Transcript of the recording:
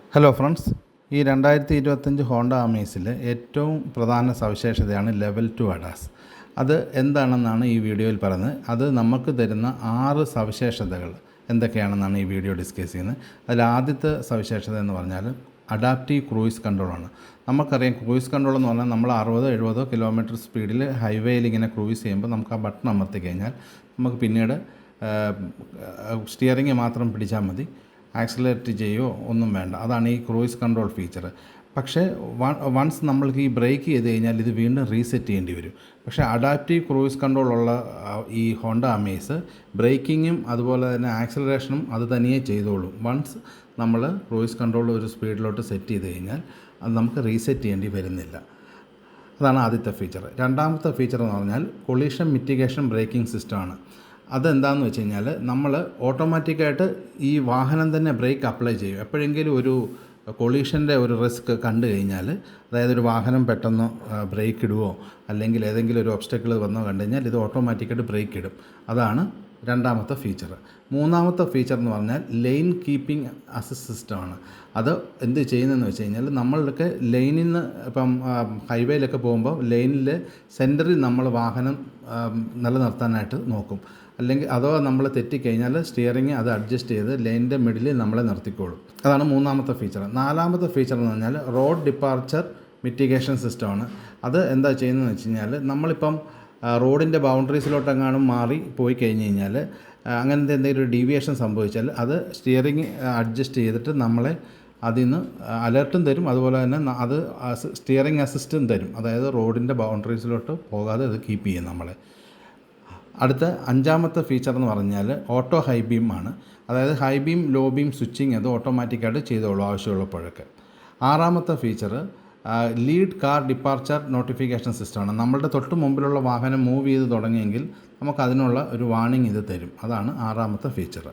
Hello friends, ഈ 2025 Honda അമേസിൽ ഏറ്റവും പ്രധാന സവിശേഷതയാണ് ലെവൽ 2 ADAS. അത് എന്താണെന്നാണ് ഈ വീഡിയോയിൽ പറയുന്നത്. അത് നമുക്ക് തരുന്ന 6 സവിശേഷതകൾ എന്തൊക്കെയാണെന്നാണ് ഈ വീഡിയോ ഡിസ്കസ് ചെയ്യുന്നത്. അതിൽ ആദ്യത്തെ സവിശേഷത എന്ന് പറഞ്ഞാൽ അഡാപ്റ്റീവ് ക്രൂയിസ് കൺട്രോളാണ്. നമുക്കറിയാം, ക്രൂയിസ് കൺട്രോൾ എന്ന് പറഞ്ഞാൽ നമ്മൾ 60-70 കിലോമീറ്റർ സ്പീഡിൽ ഹൈവേയിൽ ഇങ്ങനെ ക്രൂയിസ് ചെയ്യുമ്പോൾ നമുക്ക് ആ ബട്ടൺ അമർത്തി കഴിഞ്ഞാൽ നമുക്ക് പിന്നീട് സ്റ്റിയറിംഗ് മാത്രം പിടിച്ചാൽ മതി, ആക്സിലറേറ്റ് ചെയ്യുകയോ ഒന്നും വേണ്ട. അതാണ് ഈ ക്രൂയിസ് കൺട്രോൾ ഫീച്ചർ. പക്ഷേ വൺസ് നമ്മൾക്ക് ഈ ബ്രേക്ക് ചെയ്ത് കഴിഞ്ഞാൽ ഇത് വീണ്ടും റീസെറ്റ് ചെയ്യേണ്ടി വരും. പക്ഷേ അഡാപ്റ്റീവ് ക്രൂയിസ് കൺട്രോൾ ഉള്ള ഈ ഹോണ്ട അമേസ് ബ്രേക്കിങ്ങും അതുപോലെ തന്നെ ആക്സിലറേഷനും അത് തനിയെ ചെയ്തോളും. വൺസ് നമ്മൾ ക്രൂയിസ് കൺട്രോൾ ഒരു സ്പീഡിലോട്ട് സെറ്റ് ചെയ്ത് കഴിഞ്ഞാൽ അത് നമുക്ക് റീസെറ്റ് ചെയ്യേണ്ടി വരുന്നില്ല. അതാണ് ആദ്യത്തെ ഫീച്ചർ. രണ്ടാമത്തെ ഫീച്ചർ എന്ന് പറഞ്ഞാൽ കൊളീഷൻ മിറ്റിഗേഷൻ ബ്രേക്കിംഗ് സിസ്റ്റമാണ്. അതെന്താണെന്ന് വെച്ച് കഴിഞ്ഞാൽ നമ്മൾ ഓട്ടോമാറ്റിക്കായിട്ട് ഈ വാഹനം തന്നെ ബ്രേക്ക് അപ്ലൈ ചെയ്യും. എപ്പോഴെങ്കിലും ഒരു കൊളീഷൻ്റെ ഒരു റിസ്ക് കണ്ടു കഴിഞ്ഞാൽ, അതായത് ഒരു വാഹനം പെട്ടെന്ന് ബ്രേക്ക് ഇടുവോ അല്ലെങ്കിൽ ഏതെങ്കിലും ഒരു ഒബ്സ്റ്റക്കിൾ വന്നോ കണ്ടു കഴിഞ്ഞാൽ ഇത് ഓട്ടോമാറ്റിക്കായിട്ട് ബ്രേക്ക് ഇടും. അതാണ് രണ്ടാമത്തെ ഫീച്ചർ. മൂന്നാമത്തെ ഫീച്ചർ എന്ന് പറഞ്ഞാൽ ലൈൻ കീപ്പിംഗ് അസിസ്റ്റ് സിസ്റ്റമാണ്. അത് എന്ത് ചെയ്യുന്നതെന്ന് വെച്ച് കഴിഞ്ഞാൽ നമ്മൾക്ക് ലൈനിൽ നിന്ന് ഇപ്പം ഹൈവേയിലൊക്കെ പോകുമ്പോൾ ലൈനിൽ സെൻറ്ററിൽ നമ്മൾ വാഹനം നിലനിർത്താനായിട്ട് നോക്കും. അല്ലെങ്കിൽ അഥവാ നമ്മൾ തെറ്റിക്കഴിഞ്ഞാൽ സ്റ്റിയറിങ് അത് അഡ്ജസ്റ്റ് ചെയ്ത് ലൈനിൻ്റെ മിഡിലിൽ നമ്മളെ നിർത്തിക്കോളും. അതാണ് മൂന്നാമത്തെ ഫീച്ചർ. നാലാമത്തെ ഫീച്ചർ എന്ന് പറഞ്ഞാൽ റോഡ് ഡിപ്പാർച്ചർ മിറ്റിഗേഷൻ സിസ്റ്റമാണ്. അത് എന്താ ചെയ്യുന്നതെന്ന് വെച്ച് കഴിഞ്ഞാൽ നമ്മളിപ്പം റോഡിൻ്റെ ബൗണ്ടറീസിലോട്ടെങ്ങാനും മാറി പോയി കഴിഞ്ഞ് കഴിഞ്ഞാൽ അങ്ങനത്തെ എന്തെങ്കിലും ഒരു ഡീവിയേഷൻ സംഭവിച്ചാൽ അത് സ്റ്റിയറിങ് അഡ്ജസ്റ്റ് ചെയ്തിട്ട് നമ്മളെ അതിൽ നിന്ന് അലേർട്ടും തരും, അതുപോലെ തന്നെ അത് സ്റ്റിയറിങ് അസിസ്റ്റും തരും. അതായത് റോഡിൻ്റെ ബൗണ്ടറീസിലോട്ട് പോകാതെ അത് കീപ്പ് ചെയ്യും നമ്മളെ. അടുത്ത അഞ്ചാമത്തെ ഫീച്ചർ എന്ന് പറഞ്ഞാൽ ഓട്ടോ ഹൈ ബീം ആണ്. അതായത് high beam low beam switching അത് ഓട്ടോമാറ്റിക്കായിട്ട് ചെയ്തോളൂ ആവശ്യമുള്ളപ്പോഴൊക്കെ. ആറാമത്തെ feature lead car departure notification സിസ്റ്റമാണ്. നമ്മളുടെ തൊട്ട് മുമ്പിലുള്ള വാഹനം മൂവ് ചെയ്ത് തുടങ്ങിയെങ്കിൽ നമുക്കതിനുള്ള ഒരു വാർണിംഗ് ഇത് തരും. അതാണ് ആറാമത്തെ ഫീച്ചർ.